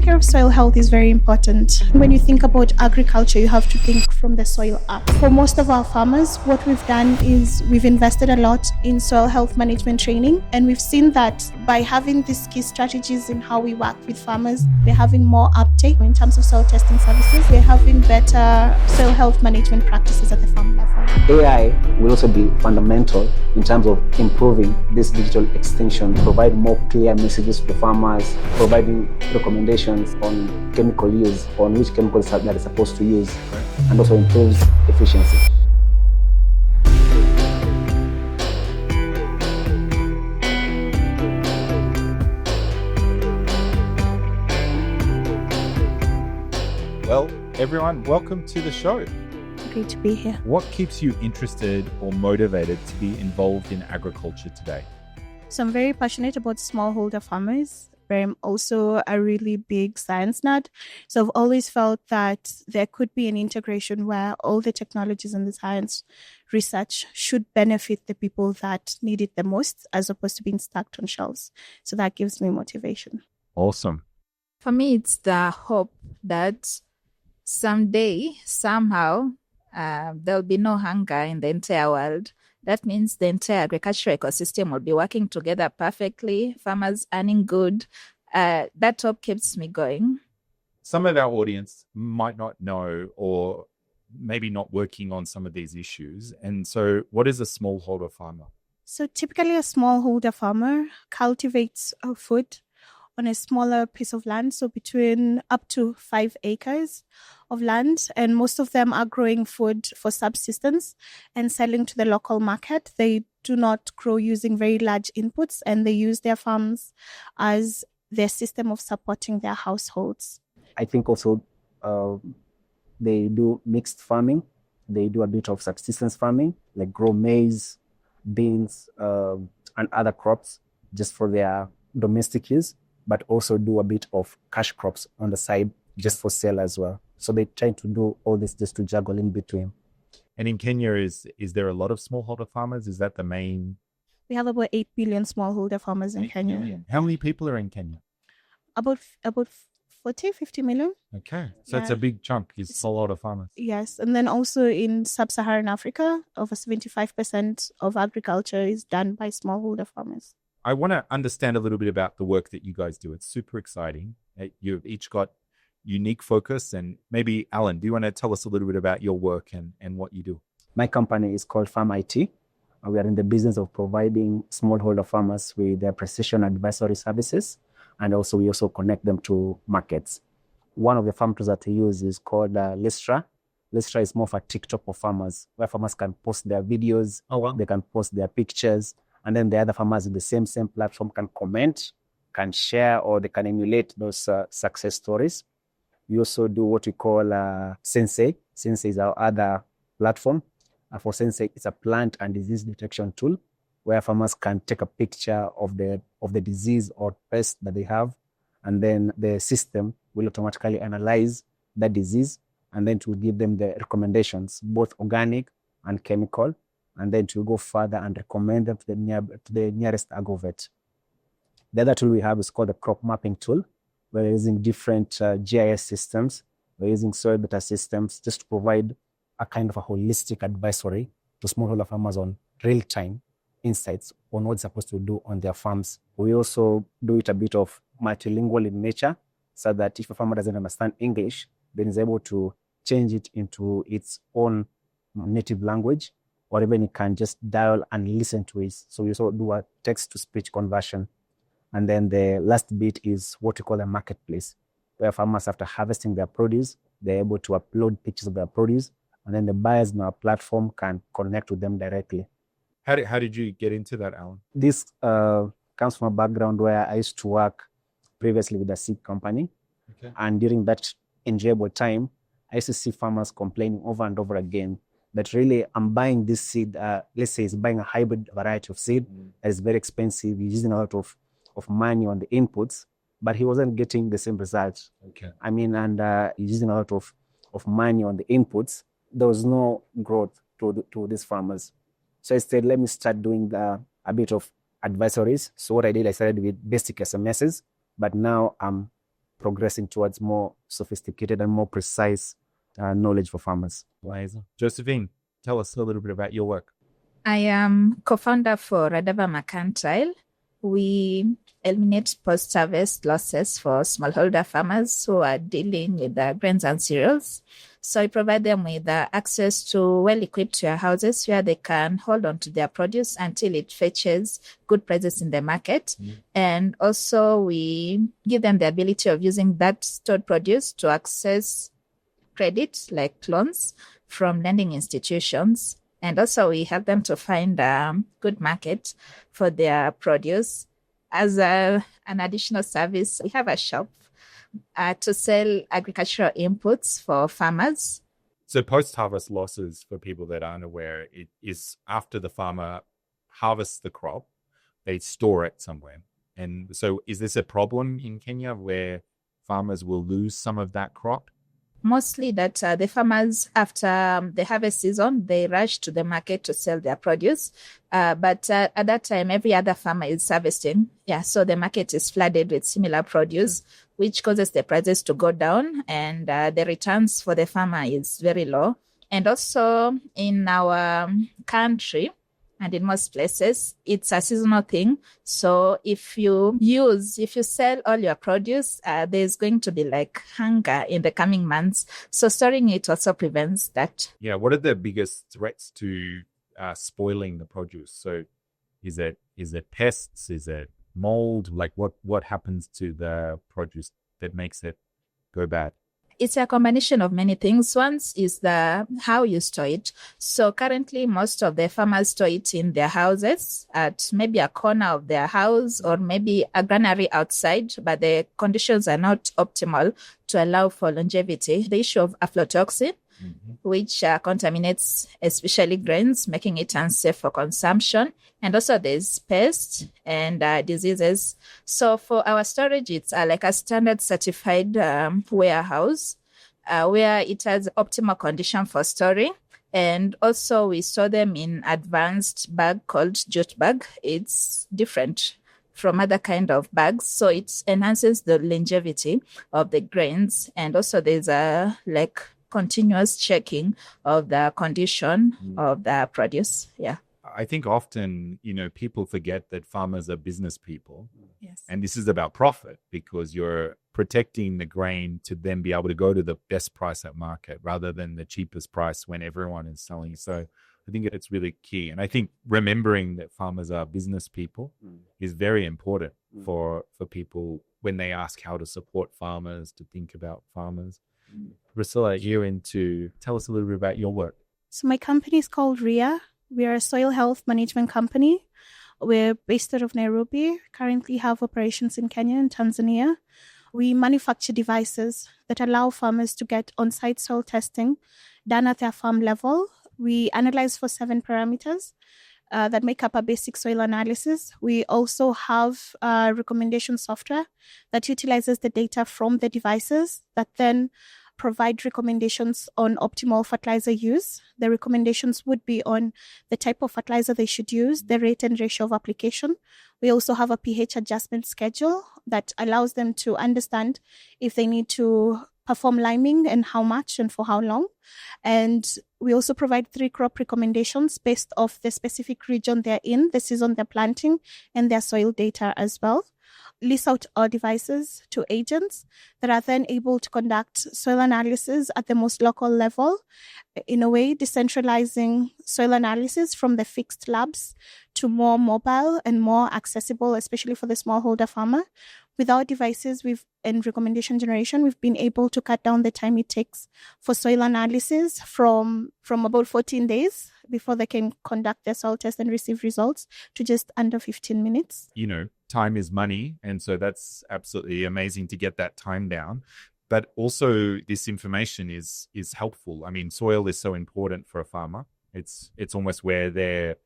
taking care of soil health is very important. When you think about agriculture, you have to think from the soil up. For most of our farmers, what we've done is we've invested a lot in soil health management training, and we've seen that by having these key strategies in how we work with farmers, they're having more uptake in terms of soil testing services. We're having better soil health management practices at the farm level. AI will also be fundamental in terms of improving this digital extension, provide more clear messages to farmers, providing recommendations on chemical use, on which chemicals that they're supposed to use, and also improves efficiency. Well, everyone, welcome to the show. Great to be here. What keeps you interested or motivated to be involved in agriculture today? So I'm very passionate about smallholder farmers, but I'm also a really big science nerd. So I've always felt that there could be an integration where all the technologies and the science research should benefit the people that need it the most, as opposed to being stacked on shelves. So that gives me motivation. Awesome. For me, it's the hope that someday, somehow, there'll be no hunger in the entire world. That means the entire agricultural ecosystem will be working together perfectly, farmers earning good. That hope keeps me going. Some of our audience might not know or maybe not working on some of these issues. And so what is a smallholder farmer? So typically a smallholder farmer cultivates food on a smaller piece of land, so between up to 5 acres of land, and most of them are growing food for subsistence and selling to the local market. They do not grow using very large inputs, and they use their farms as their system of supporting their households. I think also they do mixed farming. They do a bit of subsistence farming, like grow maize, beans, and other crops just for their domestic use, but also do a bit of cash crops on the side just for sale as well. So they try to do all this just to juggle in between. And in Kenya, is there a lot of smallholder farmers? Is that the main? We have about 8 billion smallholder farmers in Kenya. Million. How many people are in Kenya? About 50 million. Okay. So it's a big chunk is smallholder farmers. Yes. And then also in sub-Saharan Africa, over 75% of agriculture is done by smallholder farmers. I want to understand a little bit about the work that you guys do. It's super exciting. You've each got unique focus. And maybe, Allan, do you want to tell us a little bit about your work and what you do? My company is called FarmIT. We are in the business of providing smallholder farmers with their precision advisory services. And also we also connect them to markets. One of the farm tools that we use is called Listra. Listra is more of a TikTok for farmers, where farmers can post their videos. Oh, wow. They can post their pictures. And then the other farmers in the same platform can comment, can share, or they can emulate those success stories. We also do what we call Sensei. Sensei is our other platform. For Sensei, it's a plant and disease detection tool where farmers can take a picture of the disease or pest that they have, and then the system will automatically analyze that disease, and then to give them the recommendations, both organic and chemical, and then to go further and recommend them to the nearest agrovet. The other tool we have is called the crop mapping tool. We're using different GIS systems. We're using soil data systems just to provide a kind of a holistic advisory to smallholder farmers on real-time insights on what they're supposed to do on their farms. We also do it a bit of multilingual in nature, so that if a farmer doesn't understand English, then is able to change it into its own native language, or even it can just dial and listen to it. So we also do a text-to-speech conversion. And then the last bit is what we call a marketplace, where farmers, after harvesting their produce, they're able to upload pictures of their produce, and then the buyers on our platform can connect with them directly. How did you get into that, Allan? This comes from a background where I used to work previously with a seed company. Okay. And during that enjoyable time, I used to see farmers complaining over and over again that really I'm buying this seed, let's say it's buying a hybrid variety of seed that is very expensive, he's using a lot of money on the inputs, but he wasn't getting the same result. Okay. I mean, and he's using a lot of money on the inputs. There was no growth to these farmers. So I said, let me start doing a bit of advisories. So what I did, I started with basic SMSs, but now I'm progressing towards more sophisticated and more precise knowledge for farmers. Josephine, tell us a little bit about your work. I am co-founder for Radava Mercantile. We eliminate post-harvest losses for smallholder farmers who are dealing with grains and cereals. So I provide them with access to well-equipped warehouses where they can hold on to their produce until it fetches good prices in the market. And also we give them the ability of using that stored produce to access credit like loans from lending institutions. And also we help them to find a good market for their produce. As an additional service, we have a shop to sell agricultural inputs for farmers. So post-harvest losses, for people that aren't aware, it is after the farmer harvests the crop, they store it somewhere. And so is this a problem in Kenya where farmers will lose some of that crop? Mostly that the farmers, after the harvest season, they rush to the market to sell their produce. But at that time, every other farmer is harvesting. So the market is flooded with similar produce, which causes the prices to go down, and the returns for the farmer is very low. And also in our country, and in most places, it's a seasonal thing. So if you sell all your produce, there's going to be like hunger in the coming months. So storing it also prevents that. Yeah. What are the biggest threats to spoiling the produce? So is it pests? Is it mold? Like what happens to the produce that makes it go bad? It's a combination of many things. One is how you store it. So currently, most of the farmers store it in their houses at maybe a corner of their house or maybe a granary outside, but the conditions are not optimal to allow for longevity. The issue of aflatoxin, which contaminates especially grains, making it unsafe for consumption. And also there's pests and diseases. So for our storage, it's like a standard certified warehouse where it has optimal condition for storing. And also we store them in advanced bag called jute bag. It's different from other kind of bags. So it enhances the longevity of the grains. And also there's a continuous checking of the condition of the produce. Yeah. I think often, people forget that farmers are business people. Yes. And this is about profit because you're protecting the grain to then be able to go to the best price at market rather than the cheapest price when everyone is selling. So I think it's really key. And I think remembering that farmers are business people is very important for people when they ask how to support farmers, to think about farmers. Priscilla, tell us a little bit about your work. So my company is called Rhea. We are a soil health management company. We're based out of Nairobi, currently have operations in Kenya and Tanzania. We manufacture devices that allow farmers to get on-site soil testing done at their farm level. We analyze for 7 parameters that make up a basic soil analysis. We also have recommendation software that utilizes the data from the devices that then provide recommendations on optimal fertilizer use. The recommendations would be on the type of fertilizer they should use, the rate and ratio of application. We also have a pH adjustment schedule that allows them to understand if they need to perform liming and how much and for how long. And we also provide 3 crop recommendations based off the specific region they're in, the season they're planting, and their soil data as well. Lease out our devices to agents that are then able to conduct soil analysis at the most local level, in a way decentralizing soil analysis from the fixed labs to more mobile and more accessible, especially for the smallholder farmer. With our devices and recommendation generation, we've been able to cut down the time it takes for soil analysis from about 14 days before they can conduct their soil test and receive results to just under 15 minutes. Time is money. And so that's absolutely amazing to get that time down. But also this information is helpful. I mean, soil is so important for a farmer. It's almost where their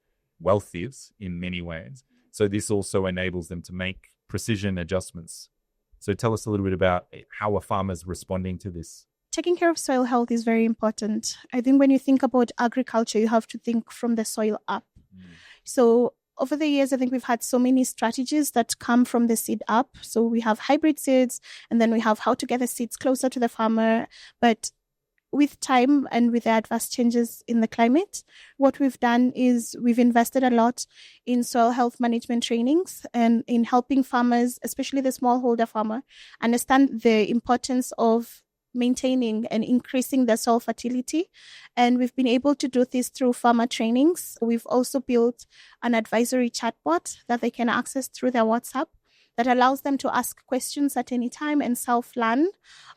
wealth is in many ways. So this also enables them to make precision adjustments. So tell us a little bit about how a farmer's responding to this. Taking care of soil health is very important. I think when you think about agriculture, you have to think from the soil up. So over the years, I think we've had so many strategies that come from the seed up. So we have hybrid seeds, and then we have how to get the seeds closer to the farmer. But with time and with the adverse changes in the climate, what we've done is we've invested a lot in soil health management trainings and in helping farmers, especially the smallholder farmer, understand the importance of maintaining and increasing their soil fertility. And we've been able to do this through farmer trainings. We've also built an advisory chatbot that they can access through their WhatsApp that allows them to ask questions at any time and self-learn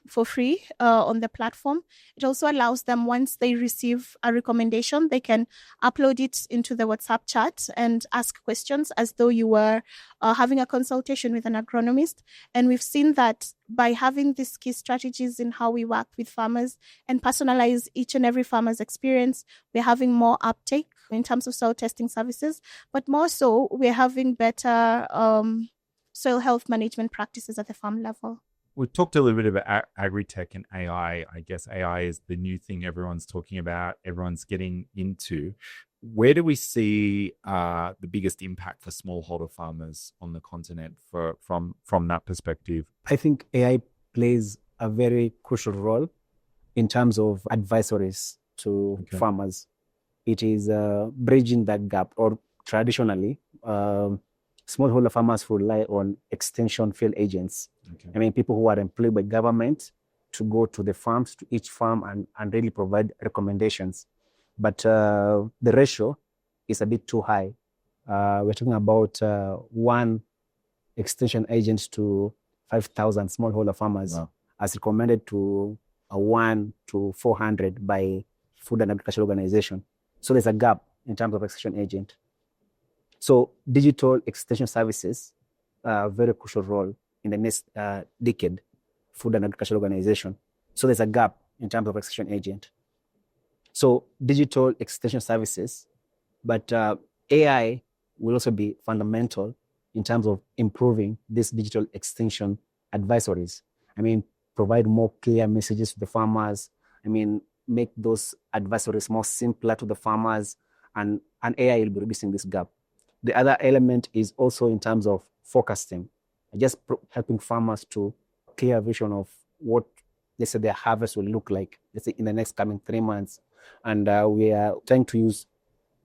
for free on the platform. It also allows them, once they receive a recommendation, they can upload it into the WhatsApp chat and ask questions as though you were having a consultation with an agronomist. And we've seen that by having these key strategies in how we work with farmers and personalize each and every farmer's experience, we're having more uptake in terms of soil testing services, but more so, we're having better soil health management practices at the farm level. We've talked a little bit about agri-tech and AI. I guess AI is the new thing everyone's talking about, everyone's getting into. Where do we see the biggest impact for smallholder farmers on the continent from that perspective? I think AI plays a very crucial role in terms of advisories to farmers. It is bridging that gap, or traditionally, smallholder farmers rely on extension field agents. I mean, people who are employed by government to go to the farms, to each farm, and really provide recommendations. But the ratio is a bit too high. We're talking about one extension agent to 5,000 smallholder farmers, as recommended to 1 to 400 by Food and Agriculture Organization. So there's a gap in terms of extension agent. So digital extension services are a very crucial role in the next decade, Food and Agriculture Organization. So there's a gap in terms of extension agent. So digital extension services, but AI will also be fundamental in terms of improving these digital extension advisories. I mean, provide more clear messages to the farmers. I mean, make those advisories more simpler to the farmers, and AI will be reducing this gap. The other element is also in terms of forecasting, just helping farmers to clear vision of what, let's say, their harvest will look like, let's say, in the next coming 3 months. And we are trying to use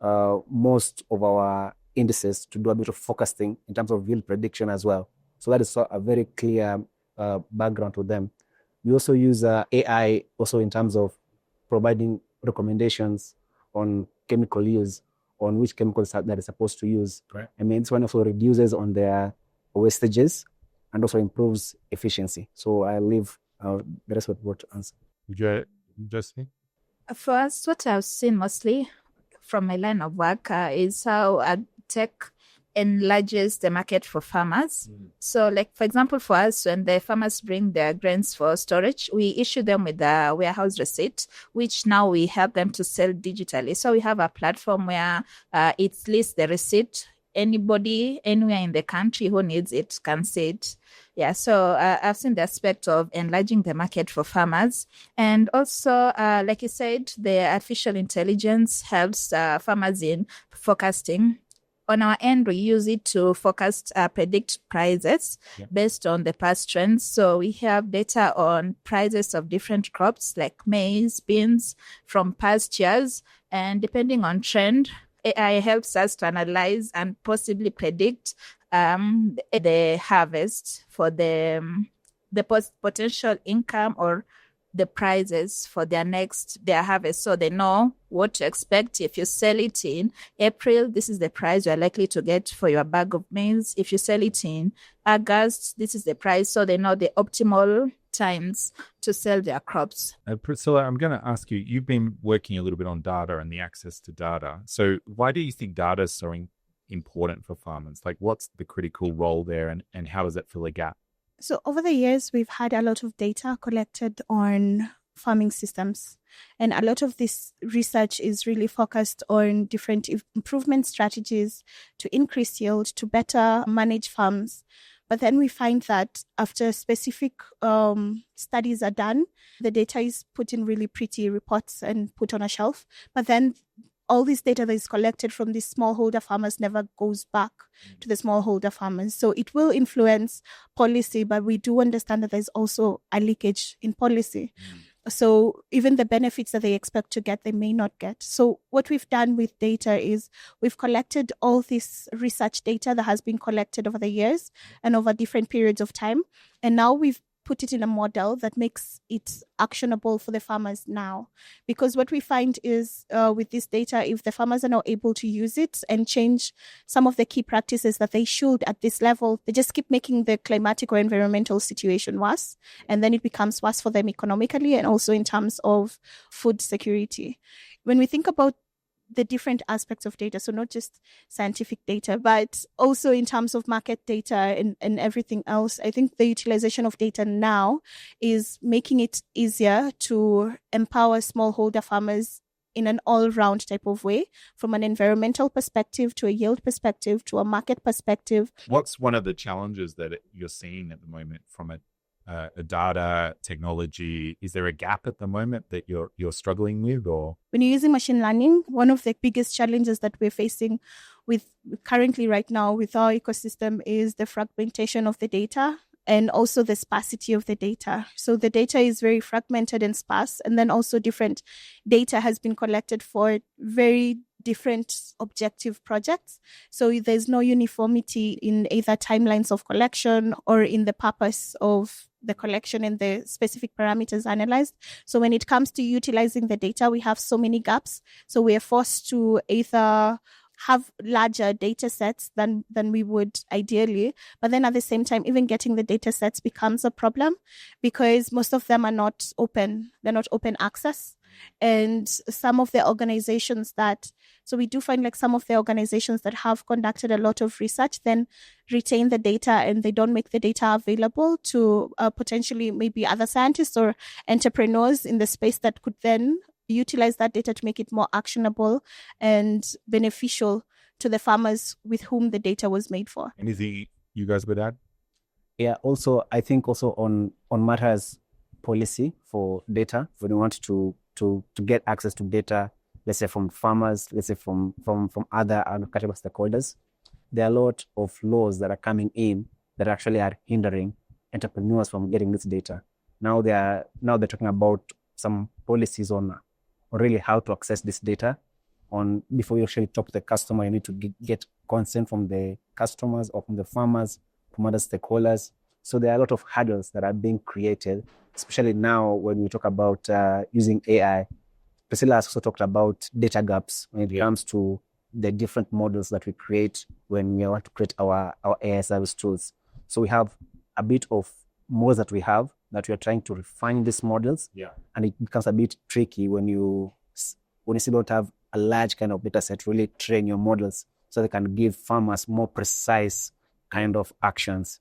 most of our indices to do a bit of forecasting in terms of yield prediction as well. So that is a very clear background to them. We also use AI also in terms of providing recommendations on chemical use, on which chemicals that they're supposed to use. Right. I mean, this one also reduces on their wastages and also improves efficiency. So I leave the rest of the word to answer. Would you, Josephine? For us, what I've seen mostly from my line of work is how tech enlarges the market for farmers. So, like, for example, for us, when the farmers bring their grains for storage, we issue them with a warehouse receipt, which now we help them to sell digitally. So we have a platform where it lists the receipt. Anybody, anywhere in the country who needs it can see it. Yeah, so I've seen the aspect of enlarging the market for farmers. And also, like you said, the artificial intelligence helps farmers in forecasting. On our end, we use it to forecast, predict prices based on the past trends. So we have data on prices of different crops like maize, beans from past years. And depending on trend, AI helps us to analyze and possibly predict the harvest for the potential income or the prices for their harvest, so they know what to expect. If you sell it in April, this is the price you're likely to get for your bag of maize. If you sell it in August, this is the price, so they know the optimal times to sell their crops. Priscilla, I'm going to ask you, you've been working a little bit on data and the access to data. So why do you think data is so important for farmers? Like, what's the critical role there, and how does it fill a gap? So over the years, we've had a lot of data collected on farming systems. And a lot of this research is really focused on different improvement strategies to increase yield, to better manage farms. But then we find that after specific studies are done, the data is put in really pretty reports and put on a shelf. But then all this data that is collected from these smallholder farmers never goes back to the smallholder farmers. So it will influence policy, but we do understand that there's also a leakage in policy. So even the benefits that they expect to get, they may not get. So what we've done with data is we've collected all this research data that has been collected over the years and over different periods of time. And now we've put it in a model that makes it actionable for the farmers now. Because what we find is with this data, if the farmers are not able to use it and change some of the key practices that they should at this level, they just keep making the climatic or environmental situation worse. And then it becomes worse for them economically and also in terms of food security. When we think about the different aspects of data, so not just scientific data, but also in terms of market data and everything else, I think the utilization of data now is making it easier to empower smallholder farmers in an all-round type of way, from an environmental perspective to a yield perspective to a market perspective. What's one of the challenges that you're seeing at the moment from a data technology? Is there a gap at the moment that you're struggling with? Or when you're using machine learning, one of the biggest challenges that we're facing with currently right now with our ecosystem is the fragmentation of the data and also the sparsity of the data. So the data is very fragmented and sparse, and then also different data has been collected for very different objective projects. So there's no uniformity in either timelines of collection or in the purpose of the collection and the specific parameters analyzed. So when it comes to utilizing the data, we have so many gaps. So we are forced to either have larger data sets than we would ideally. But then at the same time, even getting the data sets becomes a problem because most of them are not open. They're not open access. And some of the organizations so we do find like some of the organizations that have conducted a lot of research then retain the data and they don't make the data available to potentially maybe other scientists or entrepreneurs in the space that could then utilize that data to make it more actionable and beneficial to the farmers with whom the data was made for. Anything you guys would add? Yeah, also, I think also on matters policy for data, when we want to get access to data, let's say from farmers, let's say from other agricultural stakeholders, there are a lot of laws that are coming in that actually are hindering entrepreneurs from getting this data. Now they're talking about some policies on really how to access this data. Before you actually talk to the customer, you need to get consent from the customers or from the farmers, from other stakeholders. So there are a lot of hurdles that are being created, especially now when we talk about using AI. Priscilla has also talked about data gaps when it comes to the different models that we create when we want to create our AI service tools. So we have a bit of models that we are trying to refine these models. Yeah. And it becomes a bit tricky when you still don't have a large kind of data set, really train your models so they can give farmers more precise kind of actions.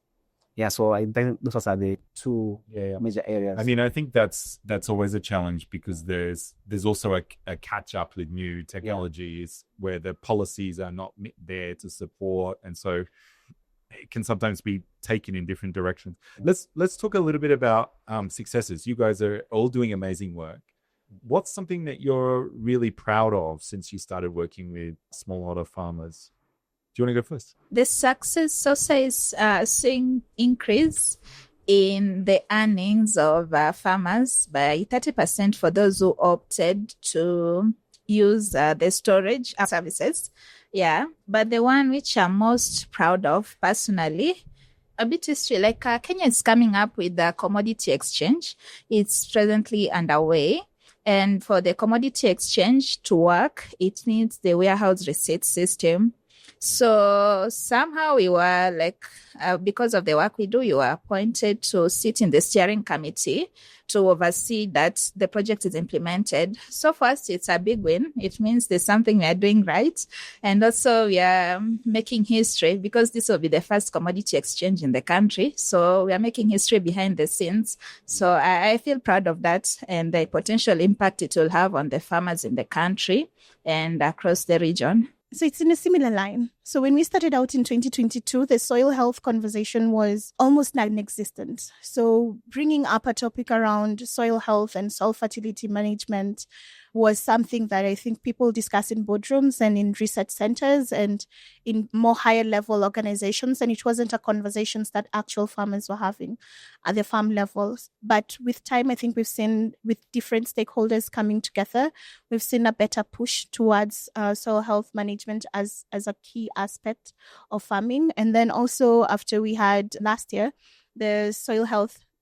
Yeah, so I think those are the two major areas. I mean, I think that's always a challenge because there's also a catch up with new technologies where the policies are not there to support, and so it can sometimes be taken in different directions. Let's talk a little bit about successes. You guys are all doing amazing work. What's something that you're really proud of since you started working with smallholder farmers? Do you want to go first? The success also is seeing increase in the earnings of farmers by 30% for those who opted to use the storage services. Yeah, but the one which I'm most proud of personally, a bit history, like Kenya is coming up with the commodity exchange. It's presently underway. And for the commodity exchange to work, it needs the warehouse receipt system. So somehow we were like, because of the work we do, you are appointed to sit in the steering committee to oversee that the project is implemented. So first, it's a big win. It means there's something we are doing right. And also we are making history because this will be the first commodity exchange in the country. So we are making history behind the scenes. So I feel proud of that and the potential impact it will have on the farmers in the country and across the region. So it's in a similar line. So when we started out in 2022, the soil health conversation was almost non-existent. So bringing up a topic around soil health and soil fertility management was something that I think people discuss in boardrooms and in research centers and in more higher level organizations. And it wasn't a conversations that actual farmers were having at the farm levels. But with time, I think we've seen with different stakeholders coming together, we've seen a better push towards soil health management as a key aspect of farming. And then also after we had last year, the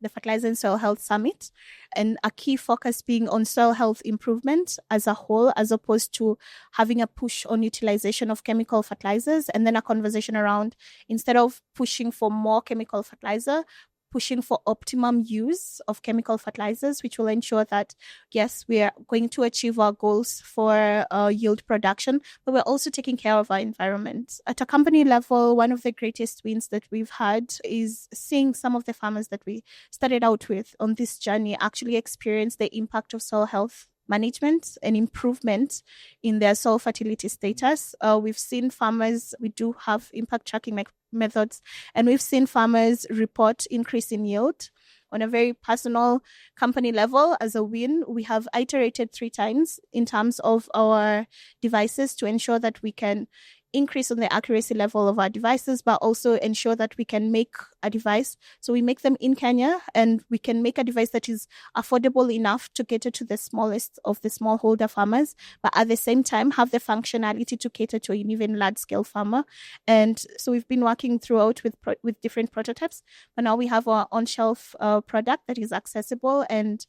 Fertilizer and Soil Health Summit, and a key focus being on soil health improvement as a whole, as opposed to having a push on utilization of chemical fertilizers, and then a conversation around, instead of pushing for more chemical fertilizer, pushing for optimum use of chemical fertilizers, which will ensure that, yes, we are going to achieve our goals for yield production, but we're also taking care of our environment. At a company level, one of the greatest wins that we've had is seeing some of the farmers that we started out with on this journey actually experience the impact of soil health management and improvement in their soil fertility status. We've seen farmers, we do have impact tracking methods, and we've seen farmers report increase in yield. On a very personal company level, as a win, we have iterated 3 times in terms of our devices to ensure that we can increase on the accuracy level of our devices, but also ensure that we can make a device. So we make them in Kenya, and we can make a device that is affordable enough to cater to the smallest of the smallholder farmers, but at the same time have the functionality to cater to an even large-scale farmer. And so we've been working throughout with different prototypes, but now we have our on-shelf product that is accessible, and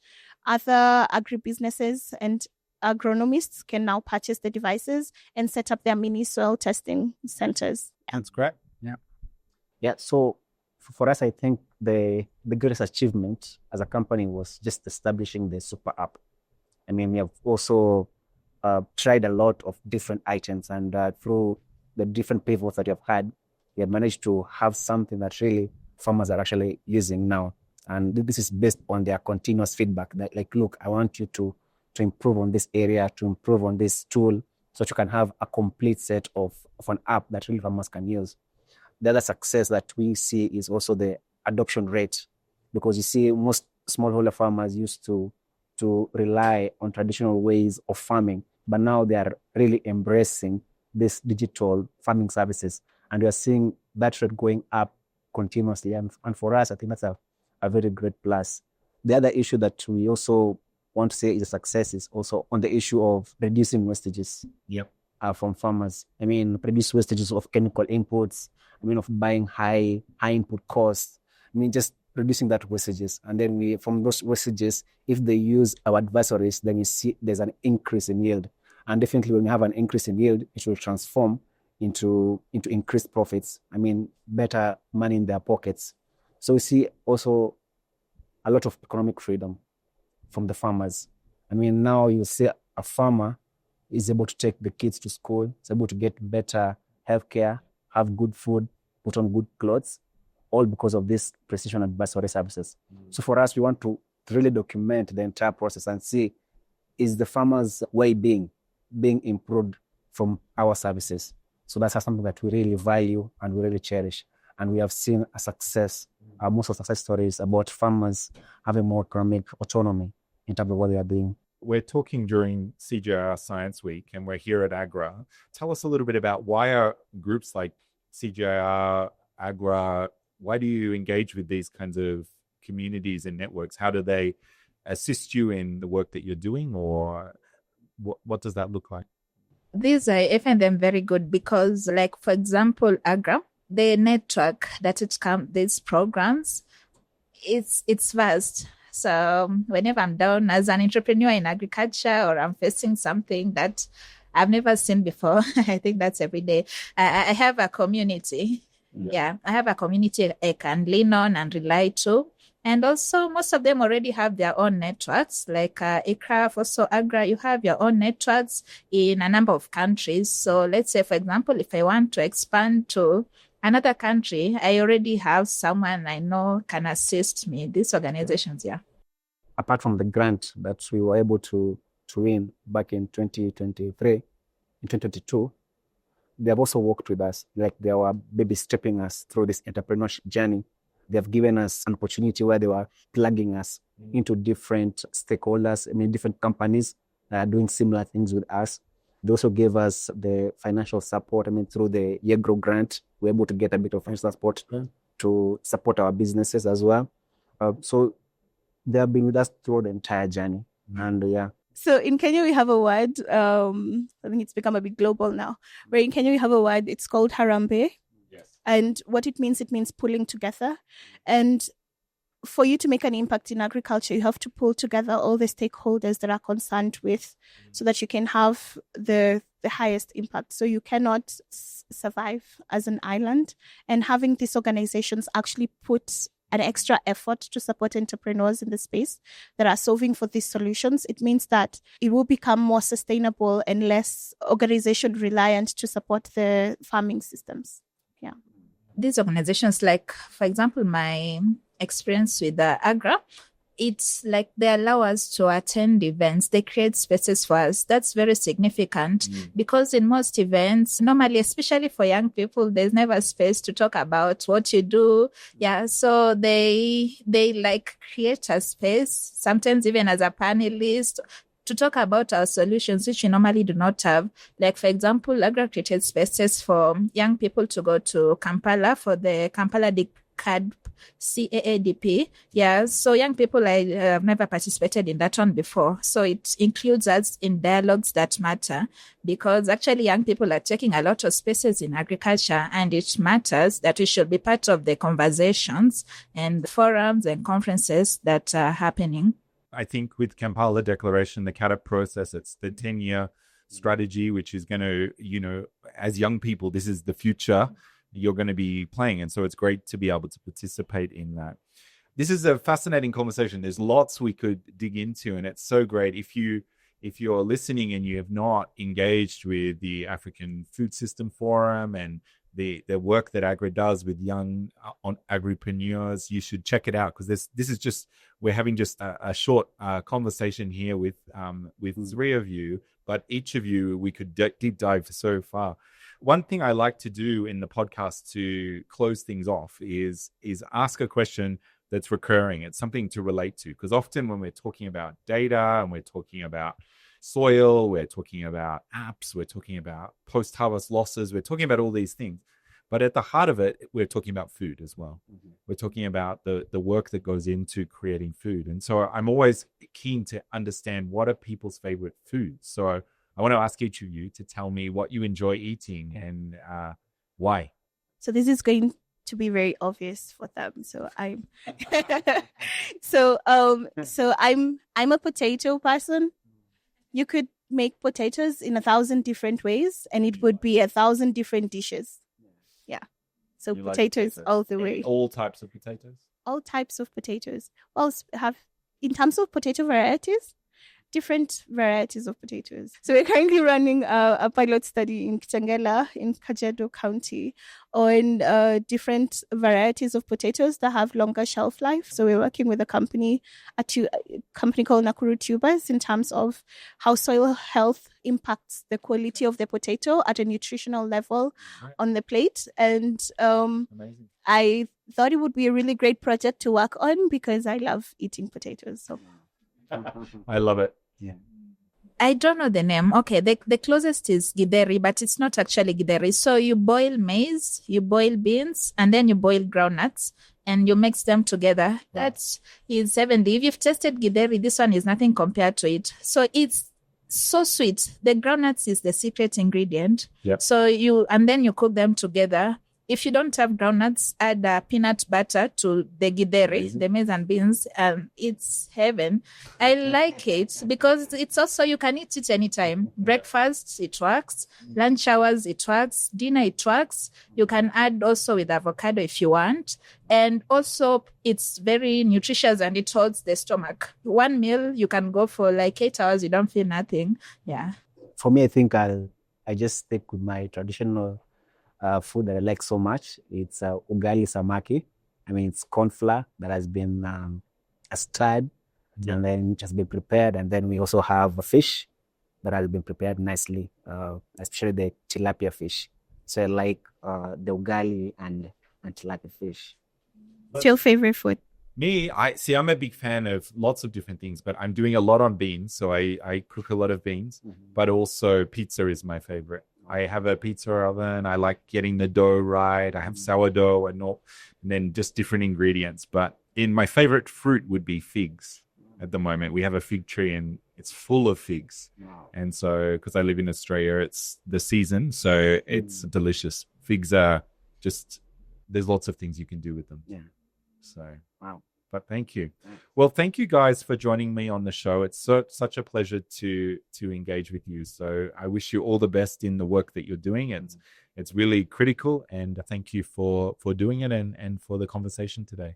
other agribusinesses and agronomists can now purchase the devices and set up their mini soil testing centers. That's great. Yeah. So for us, I think the greatest achievement as a company was just establishing the super app. I mean, we have also tried a lot of different items, and through the different pivots that we have had, we have managed to have something that really farmers are actually using now. And this is based on their continuous feedback that, like, look, I want you to improve on this area, to improve on this tool, so that you can have a complete set of an app that really farmers can use. The other success that we see is also the adoption rate, because you see most smallholder farmers used to rely on traditional ways of farming, but now they are really embracing this digital farming services, and we are seeing that rate going up continuously. And for us, I think that's a very great plus. The other issue that we also want to say is a success is also on the issue of reducing wastages from farmers. I mean, reduce wastages of chemical inputs, I mean, of buying high input costs. I mean, just reducing that wastages. And then from those wastages, if they use our advisories, then you see there's an increase in yield. And definitely when you have an increase in yield, it will transform into increased profits. I mean, better money in their pockets. So we see also a lot of economic freedom from the farmers. I mean, now you see a farmer is able to take the kids to school, is able to get better healthcare, have good food, put on good clothes, all because of this precision advisory services. So for us, we want to really document the entire process and see, is the farmer's well-being being improved from our services? So that's something that we really value and we really cherish. And we have seen a success, most of the success stories about farmers having more economic autonomy in terms of what they are doing. We're talking during CGIAR Science Week, and we're here at AGRA. Tell us a little bit about why are groups like CGIAR, AGRA, why do you engage with these kinds of communities and networks? How do they assist you in the work that you're doing, or what does that look like? I find them very good because, like, for example, AGRA, the network that these programs, it's vast. So whenever I'm down as an entrepreneur in agriculture, or I'm facing something that I've never seen before, I think that's every day. I have a community. Yeah, I have a community I can lean on and rely to. And also, most of them already have their own networks, like ICRAF, also AGRA, you have your own networks in a number of countries. So let's say, for example, if I want to expand to another country, I already have someone I know can assist me. These organizations, Apart from the grant that we were able to win back in 2023, in 2022, they have also worked with us, like they were maybe stepping us through this entrepreneurship journey. They have given us an opportunity where they were plugging us into different stakeholders, different companies that are doing similar things with us. They also gave us the financial support. Through the YEGRO grant, we're able to get a bit of financial support to support our businesses as well. So they have been with us through the entire journey. And yeah. So in Kenya, we have a word, I think it's become a bit global now, where in Kenya, we have a word, it's called harambe. Yes. And what it means pulling together. And for you to make an impact in agriculture, you have to pull together all the stakeholders that are concerned with, so that you can have the highest impact. So you cannot survive as an island. And having these organizations actually put an extra effort to support entrepreneurs in the space that are solving for these solutions, it means that it will become more sustainable and less organization reliant to support the farming systems. Yeah. These organizations, like, for example, my experience with the AGRA, it's like they allow us to attend events. They create spaces for us. That's very significant because in most events, normally, especially for young people, there's never space to talk about what you do. Yeah. So they like create a space, sometimes even as a panelist, to talk about our solutions, which we normally do not have. Like, for example, AGRA created spaces for young people to go to Kampala for the Kampala Decad CAADP. Yeah, so young people, I have never participated in that one before. So it includes us in dialogues that matter, because actually young people are taking a lot of spaces in agriculture, and it matters that we should be part of the conversations and forums and conferences that are happening. I think with Kampala Declaration, the CADA process, it's the 10-year strategy, which is going to, as young people, this is the future you're going to be playing. And so it's great to be able to participate in that. This is a fascinating conversation. There's lots we could dig into, and it's so great. If you're listening and you have not engaged with the African Food System Forum and the work that AGRA does with young agri-preneurs, you should check it out, because we're having just a short conversation here with 3 of you, but each of you we could deep dive so far. One thing I like to do in the podcast to close things off is ask a question that's recurring. It's something to relate to, because often when we're talking about data and we're talking about soil, we're talking about apps, we're talking about post-harvest losses, we're talking about all these things. But at the heart of it, we're talking about food as well. Mm-hmm. We're talking about the work that goes into creating food. And so I'm always keen to understand, what are people's favorite foods? So I want to ask each of you to tell me what you enjoy eating and why. So this is going to be very obvious for them. So I'm I'm a potato person. You could make potatoes in 1,000 different ways, and it would be 1,000 different dishes. Yeah. So you potatoes like all the way. All types of potatoes? All types of potatoes. Well, in terms of potato varieties, different varieties of potatoes. So we're currently running a pilot study in Kitengela in Kajiado County on different varieties of potatoes that have longer shelf life. So we're working with a company called Nakuru Tubers in terms of how soil health impacts the quality of the potato at a nutritional level on the plate. And I thought it would be a really great project to work on, because I love eating potatoes. So I love it. Yeah. I don't know the name. Okay, the closest is githeri, but it's not actually githeri. So you boil maize, you boil beans, and then you boil groundnuts, and you mix them together. Wow. That is 70. If you've tasted githeri, this one is nothing compared to it. So it's so sweet. The groundnuts is the secret ingredient. Yep. So then you cook them together. If you don't have groundnuts, add peanut butter to the githeri, the maize and beans, and it's heaven. I like it because it's also, you can eat it anytime. Breakfast, it works. Lunch hours, it works. Dinner, it works. You can add also with avocado if you want. And also, it's very nutritious and it holds the stomach. One meal, you can go for like 8 hours, you don't feel nothing. Yeah. For me, I think I just stick with my traditional food that I like so much. It's ugali samaki. It's corn flour that has been stirred and then it has been prepared. And then we also have a fish that has been prepared nicely, especially the tilapia fish. So I like the ugali and tilapia fish. What's your favorite food? Me, I'm a big fan of lots of different things, but I'm doing a lot on beans. So I cook a lot of beans, but also pizza is my favorite. I have a pizza oven. I like getting the dough right. I have sourdough and then just different ingredients. But my favorite fruit would be figs at the moment. We have a fig tree and it's full of figs. Wow. And so, because I live in Australia, it's the season. So it's delicious. Figs are just, there's lots of things you can do with them. Yeah. So, wow. But thank you. Well, thank you guys for joining me on the show. It's such a pleasure to engage with you. So I wish you all the best in the work that you're doing. And it's really critical. And thank you for doing it and for the conversation today.